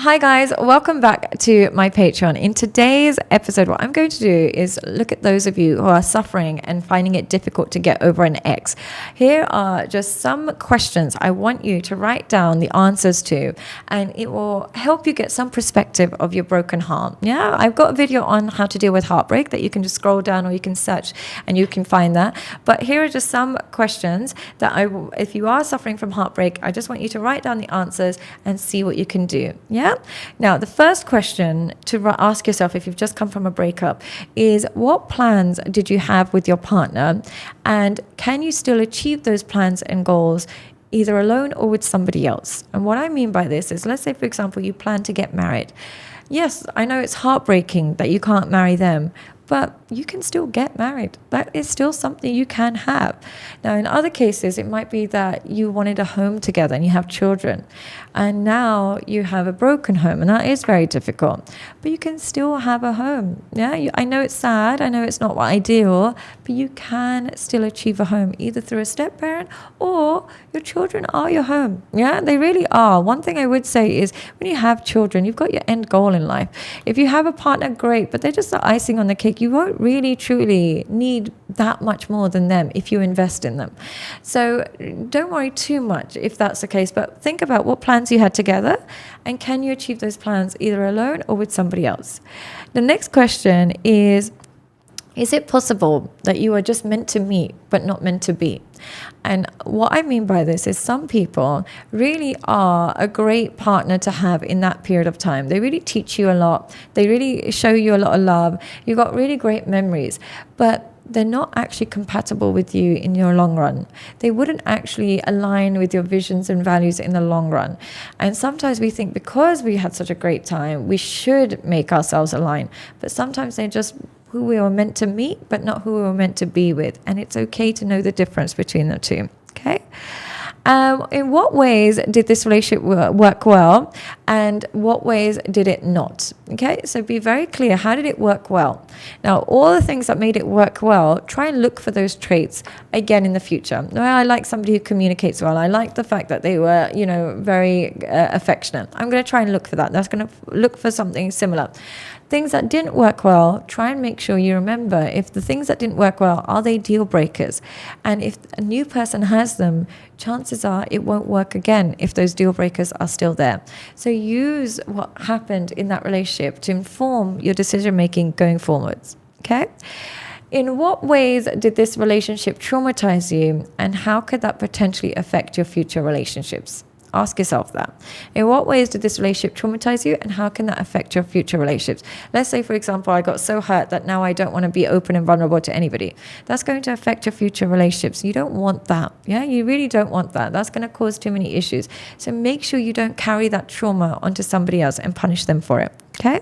Hi guys, welcome back to my Patreon. In today's episode, what I'm going to do is look at those of you who are suffering and finding it difficult to get over an ex. Here are just some questions I want you to write down the answers to, and it will help you get some perspective of your broken heart. Yeah, I've got a video on how to deal with heartbreak that you can just scroll down or you can search and you can find that. But here are just some questions that if you are suffering from heartbreak, I just want you to write down the answers and see what you can do. Yeah. Now, the first question to ask yourself if you've just come from a breakup is, what plans did you have with your partner? And can you still achieve those plans and goals either alone or with somebody else? And what I mean by this is, let's say, for example, you plan to get married. Yes, I know it's heartbreaking that you can't marry them, but you can still get married. That is still something you can have. Now, in other cases, it might be that you wanted a home together and you have children, and now you have a broken home, and that is very difficult, but you can still have a home. Yeah, I know it's sad, I know it's not ideal, but you can still achieve a home either through a step parent or your children are your home. Yeah, they really are. One thing I would say is, when you have children, you've got your end goal in life. If you have a partner, great, but they're just the icing on the cake. You won't really truly need that much more than them if you invest in them. So don't worry too much if that's the case, but think about what plans you had together and can you achieve those plans either alone or with somebody else. The next question is it possible that you are just meant to meet but not meant to be? And what I mean by this is, some people really are a great partner to have in that period of time. They really teach you a lot. They really show you a lot of love. You've got really great memories, but they're not actually compatible with you in your long run. They wouldn't actually align with your visions and values in the long run. And sometimes we think because we had such a great time, we should make ourselves align. But sometimes they're just who we were meant to meet, but not who we were meant to be with. And it's okay to know the difference between the two. Okay. In what ways did this relationship work well, and what ways did it not? Okay, so be very clear. How did it work well? Now, all the things that made it work well, try and look for those traits again in the future. I like somebody who communicates well. I like the fact that they were, very affectionate. I'm going to try and look for that. That's going to look for something similar. Things that didn't work well, try and make sure you remember, if the things that didn't work well, are they deal breakers? And if a new person has them, chances are it won't work again if those deal breakers are still there. So use what happened in that relationship to inform your decision making going forwards. Okay? In what ways did this relationship traumatize you, and how could that potentially affect your future relationships? Ask yourself that. In what ways did this relationship traumatize you, and how can that affect your future relationships? Let's say, for example, I got so hurt that now I don't want to be open and vulnerable to anybody. That's going to affect your future relationships. You don't want that. Yeah, you really don't want that. That's going to cause too many issues. So make sure you don't carry that trauma onto somebody else and punish them for it. Okay?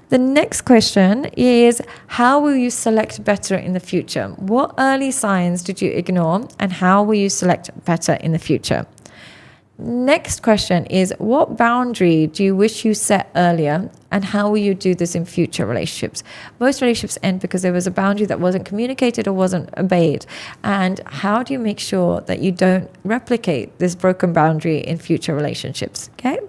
The next question is, how will you select better in the future? What early signs did you ignore, and how will you select better in the future? Next question is, what boundary do you wish you set earlier, and how will you do this in future relationships? Most relationships end because there was a boundary that wasn't communicated or wasn't obeyed. And how do you make sure that you don't replicate this broken boundary in future relationships? Okay.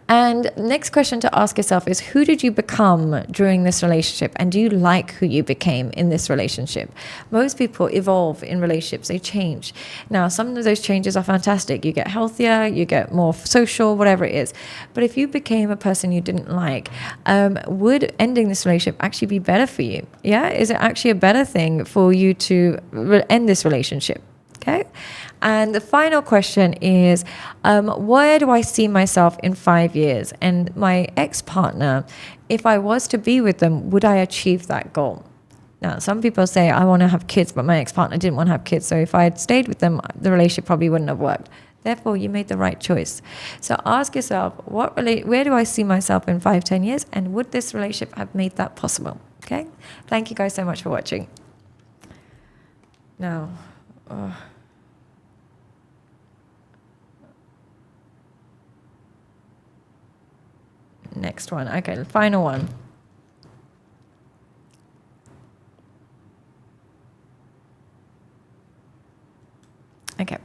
And next question to ask yourself is, who did you become during this relationship? And do you like who you became in this relationship? Most people evolve in relationships. They change. Now, some of those changes are fantastic. You get healthier, you get more social, whatever it is. But if you became a person you didn't like, would ending this relationship actually be better for you? Yeah? Is it actually a better thing for you to end this relationship? Okay. And the final question is, where do I see myself in 5 years? And my ex-partner, if I was to be with them, would I achieve that goal? Now, some people say, I want to have kids, but my ex-partner didn't want to have kids. So if I had stayed with them, the relationship probably wouldn't have worked. Therefore, you made the right choice. So ask yourself, where do I see myself in 5-10 years? And would this relationship have made that possible? Okay. Thank you guys so much for watching. Now, next one. Okay, the final one. Okay.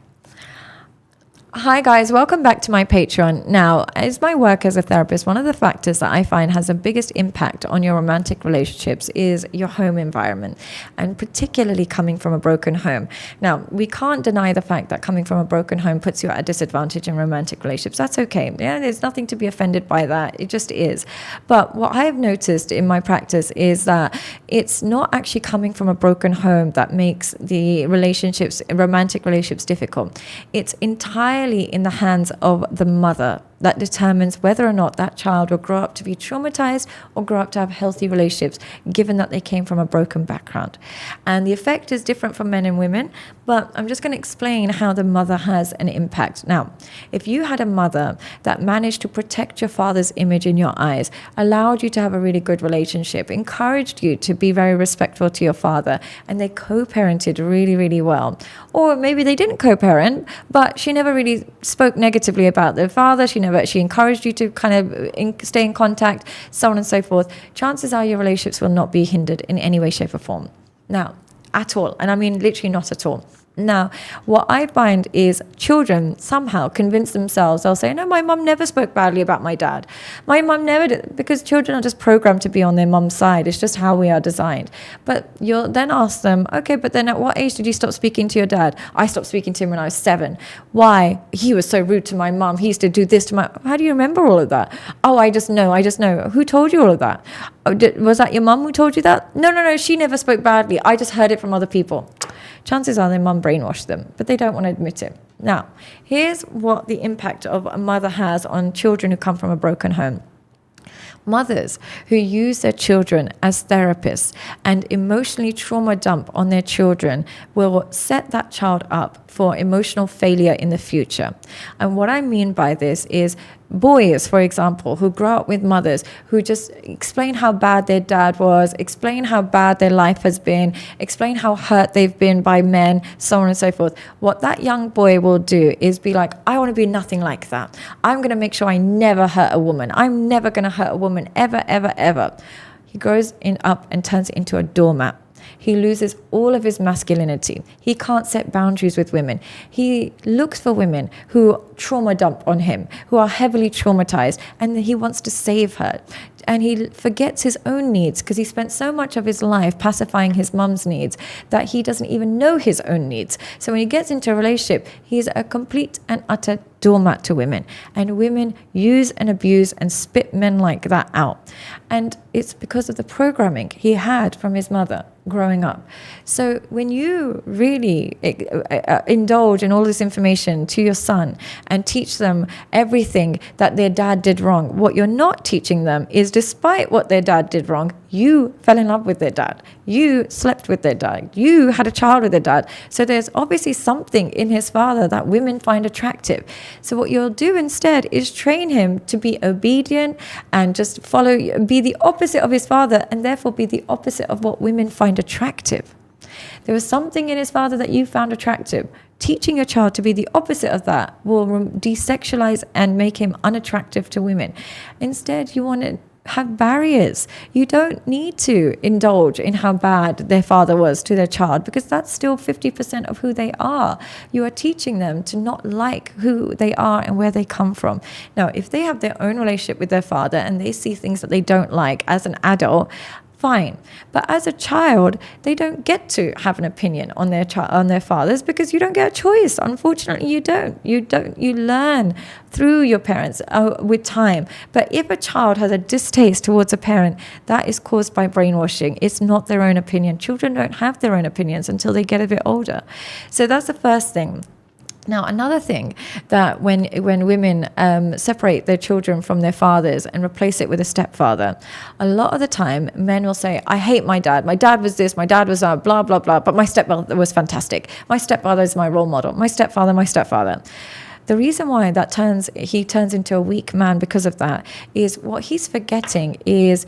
Hi guys, welcome back to my Patreon. Now, as my work as a therapist, one of the factors that I find has the biggest impact on your romantic relationships is your home environment, and particularly coming from a broken home. Now, we can't deny the fact that coming from a broken home puts you at a disadvantage in romantic relationships. That's okay. Yeah, there's nothing to be offended by that. It just is. But what I have noticed in my practice is that it's not actually coming from a broken home that makes the romantic relationships difficult. It's entirely in the hands of the mother that determines whether or not that child will grow up to be traumatized or grow up to have healthy relationships, given that they came from a broken background. And the effect is different for men and women, but I'm just going to explain how the mother has an impact. Now, if you had a mother that managed to protect your father's image in your eyes, allowed you to have a really good relationship, encouraged you to be very respectful to your father, and they co-parented really, really well, or maybe they didn't co-parent, but she never really spoke negatively about their father, she encouraged you to kind of stay in contact, so on and so forth, chances are your relationships will not be hindered in any way, shape or form. Now, at all. And I mean literally not at all. Now, what I find is children somehow convince themselves, they'll say, no, my mum never spoke badly about my dad. My mum never did, because children are just programmed to be on their mum's side. It's just how we are designed. But you'll then ask them, okay, but then at what age did you stop speaking to your dad? I stopped speaking to him when I was 7. Why? He was so rude to my mum. He used to do this to my... How do you remember all of that? Oh, I just know. Who told you all of that? Oh, was that your mum who told you that? No, she never spoke badly. I just heard it from other people. Chances are their mum brainwashed them, but they don't want to admit it. Now, here's what the impact of a mother has on children who come from a broken home. Mothers who use their children as therapists and emotionally trauma dump on their children will set that child up for emotional failure in the future. And what I mean by this is boys, for example, who grow up with mothers who just explain how bad their dad was, explain how bad their life has been, explain how hurt they've been by men, so on and so forth. What that young boy will do is be like, I want to be nothing like that. I'm going to make sure I never hurt a woman. I'm never going to hurt a woman ever, ever, ever. He grows up and turns into a doormat. He loses all of his masculinity. He can't set boundaries with women. He looks for women who trauma dump on him, who are heavily traumatized, and he wants to save her. And he forgets his own needs because he spent so much of his life pacifying his mum's needs that he doesn't even know his own needs. So when he gets into a relationship, he's a complete and utter doormat to women. And women use and abuse and spit men like that out. And it's because of the programming he had from his mother growing up. So when you really indulge in all this information to your son and teach them everything that their dad did wrong, what you're not teaching them is, despite what their dad did wrong, you fell in love with their dad. You slept with their dad. You had a child with their dad. So there's obviously something in his father that women find attractive. So what you'll do instead is train him to be obedient and just be the opposite of his father, and therefore be the opposite of what women find attractive. There was something in his father that you found attractive. Teaching your child to be the opposite of that will desexualize and make him unattractive to women. Instead, you want to have barriers. You don't need to indulge in how bad their father was to their child, because that's still 50% of who they are. You are teaching them to not like who they are and where they come from. Now, if they have their own relationship with their father and they see things that they don't like as an adult, fine. But as a child, they don't get to have an opinion on their fathers, because you don't get a choice. Unfortunately, you don't. You learn through your parents with time. But if a child has a distaste towards a parent, that is caused by brainwashing. It's not their own opinion. Children don't have their own opinions until they get a bit older. So that's the first thing. Now, another thing that when women separate their children from their fathers and replace it with a stepfather, a lot of the time men will say, I hate my dad. My dad was this, my dad was blah, blah, blah, but my stepfather was fantastic. My stepfather is my role model. My stepfather. The reason why he turns into a weak man because of that is what he's forgetting is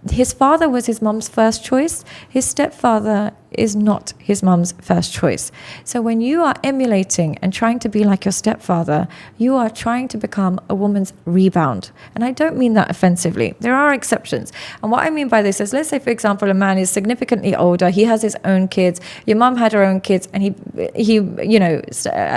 his father was his mum's first choice. His stepfather is not his mum's first choice. So when you are emulating and trying to be like your stepfather, you are trying to become a woman's rebound. And I don't mean that offensively. There are exceptions. And what I mean by this is, let's say, for example, a man is significantly older. He has his own kids. Your mum had her own kids, and he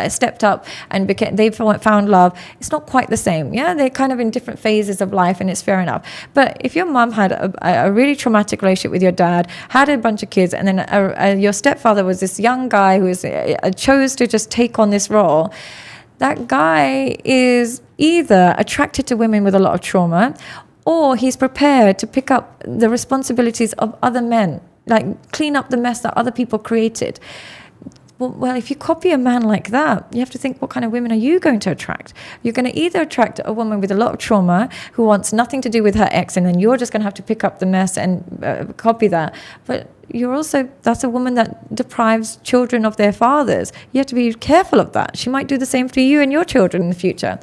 stepped up and they found love. It's not quite the same. Yeah, they're kind of in different phases of life, and it's fair enough. But if your mum had a really traumatic relationship with your dad, had a bunch of kids, and then your stepfather was this young guy who chose to just take on this role, that guy is either attracted to women with a lot of trauma, or he's prepared to pick up the responsibilities of other men, like clean up the mess that other people created. Well, if you copy a man like that, you have to think, what kind of women are you going to attract? You're going to either attract a woman with a lot of trauma who wants nothing to do with her ex, and then you're just going to have to pick up the mess and copy that. But that's a woman that deprives children of their fathers. You have to be careful of that. She might do the same to you and your children in the future.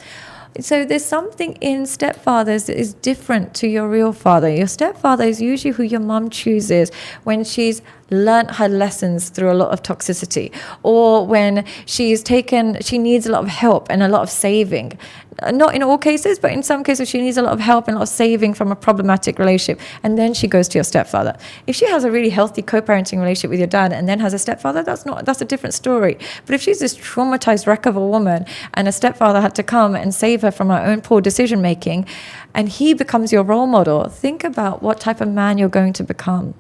So there's something in stepfathers that is different to your real father. Your stepfather is usually who your mum chooses when she's learnt her lessons through a lot of toxicity, or when she needs a lot of help and a lot of saving. Not in all cases, but in some cases she needs a lot of help and a lot of saving from a problematic relationship, and then she goes to your stepfather. If she has a really healthy co-parenting relationship with your dad and then has a stepfather, that's a different story. But if she's this traumatized wreck of a woman and a stepfather had to come and save her from her own poor decision making, and he becomes your role model, think about what type of man you're going to become.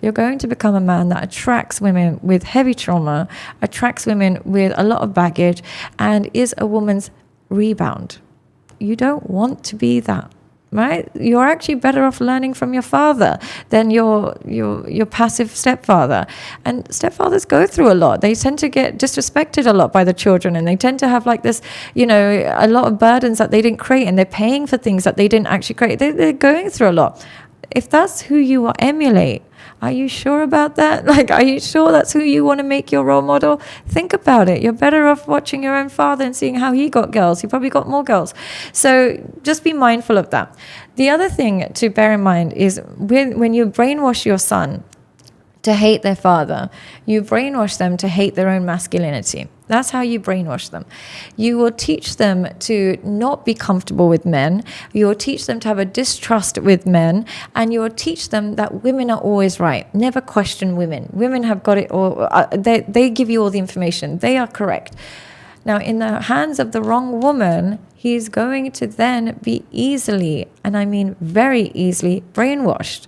You're going to become a man that attracts women with heavy trauma, attracts women with a lot of baggage, and is a woman's rebound. You don't want to be that, right? You're actually better off learning from your father than your passive stepfather. And stepfathers go through a lot. They tend to get disrespected a lot by the children, and they tend to have like this, a lot of burdens that they didn't create, and they're paying for things that they didn't actually create. They're going through a lot. If that's who you will emulate, are you sure about that? Are you sure that's who you want to make your role model? Think about it. You're better off watching your own father and seeing how he got girls. He probably got more girls. So just be mindful of that. The other thing to bear in mind is when you brainwash your son to hate their father, you brainwash them to hate their own masculinity. That's how you brainwash them. You will teach them to not be comfortable with men. You will teach them to have a distrust with men. And you will teach them that women are always right. Never question women. Women have got it all. They give you all the information. They are correct. Now, in the hands of the wrong woman, he's going to then be easily, and I mean very easily, brainwashed.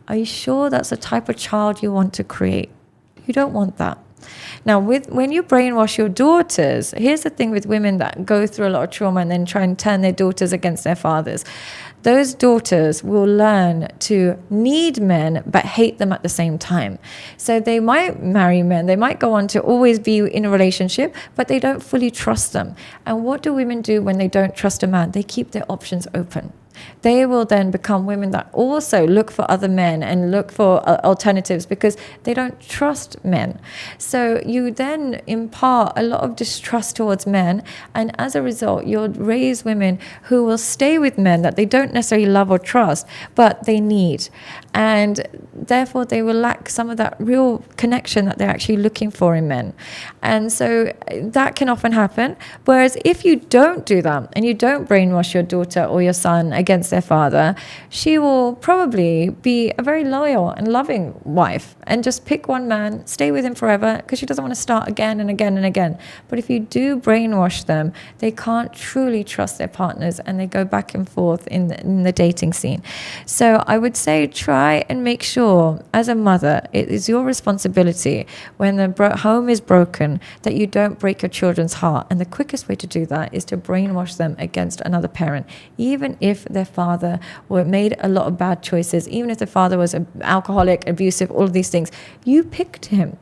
Are you sure that's the type of child you want to create? You don't want that. Now, when you brainwash your daughters, here's the thing with women that go through a lot of trauma and then try and turn their daughters against their fathers. Those daughters will learn to need men but hate them at the same time. So they might marry men, they might go on to always be in a relationship, but they don't fully trust them. And what do women do when they don't trust a man? They keep their options open. They will then become women that also look for other men and look for alternatives because they don't trust men. So you then impart a lot of distrust towards men, and as a result, you'll raise women who will stay with men that they don't necessarily love or trust, but they need. And therefore, they will lack some of that real connection that they're actually looking for in men. And so that can often happen. Whereas if you don't do that and you don't brainwash your daughter or your son against their father, she will probably be a very loyal and loving wife and just pick one man, stay with him forever, because she doesn't want to start again and again and again. But if you do brainwash them, they can't truly trust their partners, and they go back and forth in the dating scene. So I would say try and make sure, as a mother, it is your responsibility when the home is broken that you don't break your children's heart. And the quickest way to do that is to brainwash them against another parent, even if their father made a lot of bad choices, even if the father was alcoholic, abusive, all of these things. You picked him.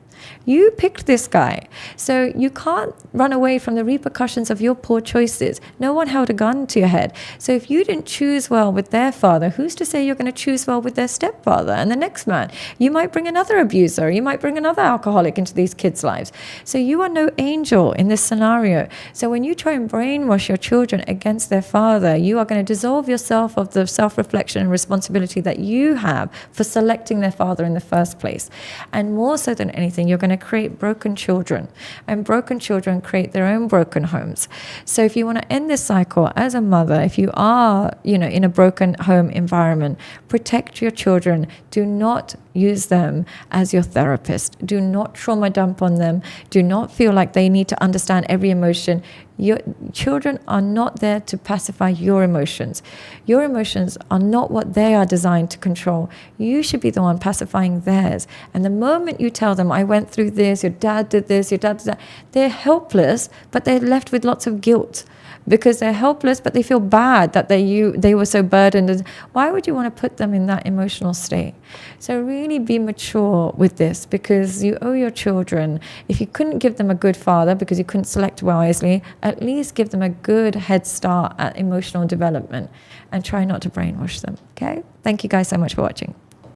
You picked this guy. So you can't run away from the repercussions of your poor choices. No one held a gun to your head. So if you didn't choose well with their father, who's to say you're going to choose well with their stepfather and the next man? You might bring another abuser. You might bring another alcoholic into these kids' lives. So you are no angel in this scenario. So when you try and brainwash your children against their father, you are going to dissolve yourself of the self-reflection and responsibility that you have for selecting their father in the first place. And more so than anything, you're going to create broken children, and broken children create their own broken homes. So if you want to end this cycle as a mother, if you are, in a broken home environment, protect your children. Do not use them as your therapist. Do not trauma dump on them. Do not feel like they need to understand every emotion. Your children are not there to pacify your emotions. Your emotions are not what they are designed to control. You should be the one pacifying theirs. And the moment you tell them, I went through this, your dad did this, your dad did that, they're helpless, but they're left with lots of guilt. Because they're helpless, but they feel bad that they were so burdened. Why would you want to put them in that emotional state? So really be mature with this, because you owe your children. If you couldn't give them a good father because you couldn't select wisely, at least give them a good head start at emotional development and try not to brainwash them. Okay? Thank you guys so much for watching.